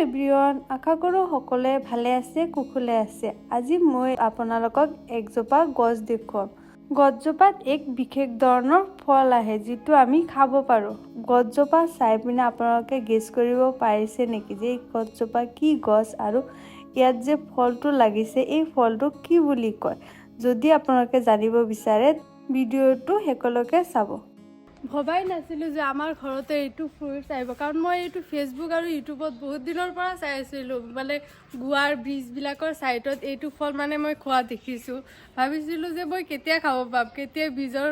Everyone, আশা কৰোঁ সকলোৱে ভালে আছে, কুশলে আছে। আজি মই আপোনালোকক একজোপা গছ দেখুৱাম। গছজোপাত এক বিশেষ ধৰণৰ ফল আহে যিটো আমি খাব পাৰোঁ। গছজোপা চাই পিনে আপোনালোকে গেছ কৰিব পাৰিছে নেকি যে এই গছজোপা কি গছ আৰু ইয়াত যে ফলটো লাগিছে এই ফলটো কি বুলি কয়? যদি আপোনালোকে জানিব বিচাৰে ভিডিঅ'টো শেষলৈকে চাব। ভবাই নাছিলোঁ যে আমাৰ ঘৰতে এইটো ফ্ৰুটছ আহিব, কাৰণ মই এইটো ফেচবুক আৰু ইউটিউবত বহুত দিনৰ পৰা চাই আছিলোঁ। মানে গোৱাৰ ব্ৰিজবিলাকৰ ছাইডত এইটো ফল মানে মই খোৱা দেখিছোঁ। ভাবিছিলোঁ যে মই কেতিয়া খাব পাম, কেতিয়া ব্ৰিজৰ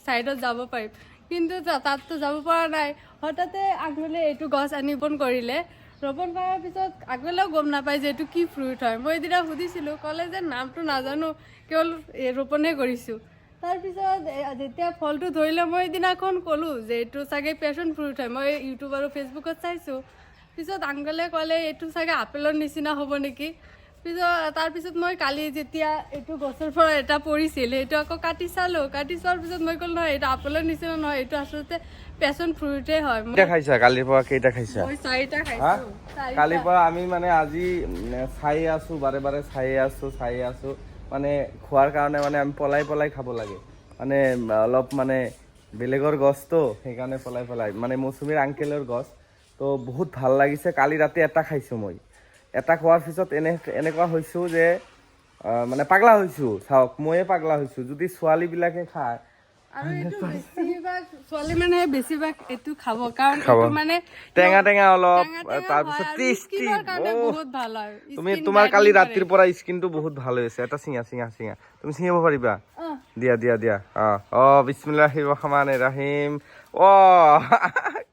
ছাইডত যাব পাৰিম, কিন্তু তাততো যাব পৰা নাই। হঠাতে আগফালে এইটো গছ আনি ৰোপণ কৰিলে। ৰোপণ কৰাৰ পিছত আগফালেও গম নাপায় যে এইটো কি ফ্ৰুট হয়। মই এদিনা সুধিছিলোঁ, ক'লে যে নামটো নাজানো, কেৱল ৰোপণহে কৰিছোঁ। তাৰপিছত যেতিয়া ফলটো ধৰিলে মই এদিনাখন ক'লোঁ যে এইটো চাগে পেশ্যন ফ্ৰুট হয়। মই ইউটিউব আৰু ফেচবুকত চাইছোঁ। পিছত আংকলে ক'লে এইটো চাগে আপেলৰ নিচিনা হ'ব নেকি। তাৰপিছত মই কালি যেতিয়া এইটো গছৰ পৰা এটা পৰিছিল সেইটো আকৌ কাটি চালোঁ। কাটি চোৱাৰ পিছত মই ক'লোঁ নহয়, এইটো আপেলৰ নিচিনা নহয়, এইটো আচলতে পেশ্যন ফ্ৰুটে হয়। খাইছা কালিৰ পৰা কেইটা খাইছা? মই 4টা খাইছোঁ। কালিৰ পৰা আমি মানে আজি চাই আছোঁ, বাৰে বাৰে চাই আছোঁ। মানে খোৱাৰ কাৰণে মানে আমি পলাই খাব লাগে। মানে অলপ মানে বেলেগৰ গছটো সেইকাৰণে পলাই মানে মৌচুমীৰ আংকেলৰ গছ তো বহুত ভাল লাগিছে। কালি ৰাতি এটা খাইছোঁ মই। এটা খোৱাৰ পিছত এনেকুৱা হৈছোঁ যে মানে পাগলা হৈছোঁ। চাওক, ময়ে পাগলা হৈছোঁ। যদি ছোৱালীবিলাকে খায় আৰু এইটো বেছিভাগ ছোৱালী মানে বেছিভাগ এইটো খাব, কাৰণ এইটো মানে টেঙা অলপ, তাৰপিছত টেষ্টি। বহুত ভাল হয়। তোমাৰ কালি ৰাতিৰ পৰা স্কিনটো বহুত ভাল হৈ আছে। এটা চিঙা তুমি চিঙিব পাৰিবা? দিয়া বিসমিল্লাহিৰ ৰহমানিৰ ৰহিম।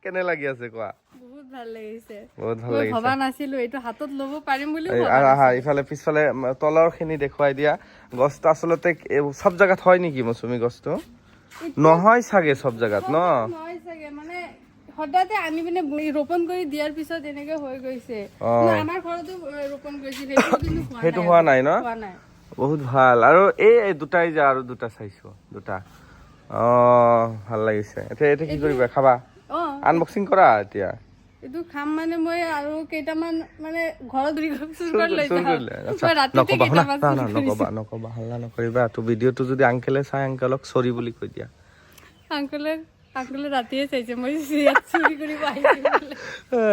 কেনে লাগি আছে কোৱা? বহুত ভাল লাগিছে। বহুত ভাল মই লাগিছে। ভবা নাছিলো এইটো হাতত ল'ব পাৰিম বুলি। ইফালে পিছফালে তলৰ খিনি দেখুৱাই দিয়া। গছটো আচলতে সব জাগাত হয় নেকি মৌচুমী গছটো? নহয় চাগে সব জাগাত ন? নহয় চাগে, মানে হঠাতে আনি পিনে ৰোপণ কৰি দিয়াৰ পিছত এনেকে হৈ গৈছে। আমাৰ ঘৰতো ৰোপণ কৰিছিল, সেইটো হোৱা নাই ন? হোৱা নাই। বহুত ভাল। আৰু এই দুটাই যে আৰু দুটা চাইছো, দুটা ভাল লাগিছে। এতিয়া কি কৰিবা, খাবা? আনবক্সিং কৰা এতিয়া। এইটো খাম মানে মই আৰু কেইটামান মানে ঘৰত নকবা, হাল্লা নকৰিবা। তো ভিডিঅ'টো যদি আংকেলে চাই আংকেলক চৰি বুলি কৈ দিয়া। আংকেলে ৰাতিয়ে চাইছে মই চুৰি কৰিব আহিছোঁ।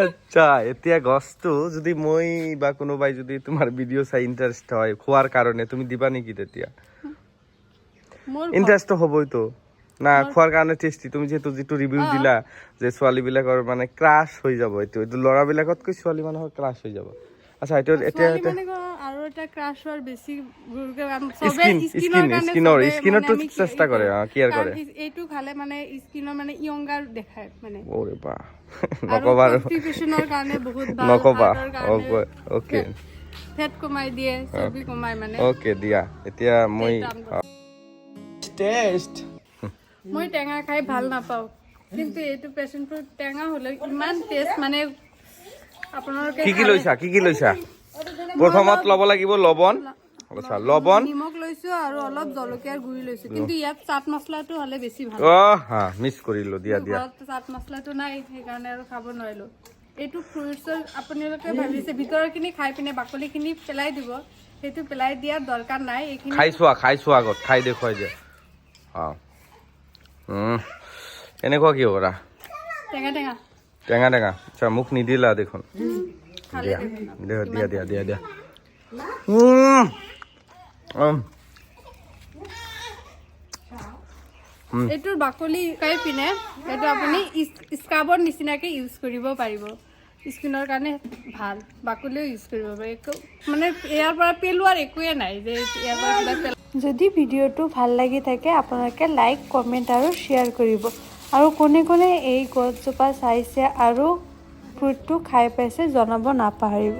আচ্ছা, এতিয়া গছটো যদি মই বা কোনোবাই যদি তোমাৰ ভিডিঅ' চাই ইণ্টাৰেষ্ট হয় খোৱাৰ কাৰণে, তুমি দিবা নেকি তেতিয়া? ইণ্টাৰেষ্ট হ'বইতো না খোৱাৰ কাৰণে টেষ্টি। তুমি যিটো ৰিভিউ দিলা যে ছোৱালীবিলাকৰ মানে ক্ৰাছ হৈ যাব, এইটো ল'ৰাবিলাকতকৈ ছোৱালী মানুহৰ ক্ৰাছ হৈ যাব। আচ্ছা, এতিয়া আৰু এটা ক্ৰাছ হোৱাৰ বেছি স্কিনৰটো চেষ্টা কৰে, কেয়াৰ কৰে। এইটো খালে মানে স্কিনৰ মানে য়ংগাৰ দেখায় মানে। ওৰে বাহ, নকবা আৰু কনষ্টিটিউচনৰ কাৰণে বহুত ভাল, নকবা। ওকে, ফেট কমাই দিয়ে, চৰ্বি কমাই মানে। ওকে, দিয়া এতিয়া মই টেষ্ট। মই টেঙা খাই ভাল নাপাওঁ, কিন্তু এইটো পেশ্যন ফ্ৰুট টেঙা হ'লে ইমান টেষ্ট মানে আপোনালোকে কি লৈছা? প্ৰথমত ল'ব লাগিব লৱণ, নিমখ লৈছো আৰু অলপ জলকীয়াৰ গুড়ি লৈছো, কিন্তু ইয়াত চাট মছলাটো হ'লে বেছি ভাল। মিছ কৰিলো। দিয়া চাট মছলাটো নাই, সেইকাৰণে আৰু খাব নোৱাৰিলো। এইটো ফ্ৰুটছৰ আপোনালোকে ভাবিছে ভিতৰৰ খিনি খাই পিনে বাকলি খিনি পেলাই দিব, সেইটো পেলাই দিয়াৰ দৰকাৰ নাই। এইখিনি খাইছো আগত খাই দেখুৱাই যে এনেকুৱা কি কৰা? টেঙা আচ্ছা, মোক নিদিলা দেখোন। দিয়া এইটোৰ বাকলি খাই পিনে এইটো আপুনি স্ক্ৰাবৰ নিচিনাকে ইউজ কৰিব পাৰিব। স্কিনৰ কাৰণে ভাল, বাকলিও ইউজ কৰিব পাৰি। মানে ইয়াৰ পৰা পেলোৱাৰ একোৱে নাই যে ইয়াৰ পৰা কিবা। যদি ভিডিঅ'টো ভাল লাগি থাকে আপোনালোকে লাইক, কমেণ্ট আৰু শ্বেয়াৰ কৰিব। আৰু কোনে এই গছজোপা চাইছে আৰু ফ্ৰুটটো খাই পাইছে জনাব নাপাহৰিব।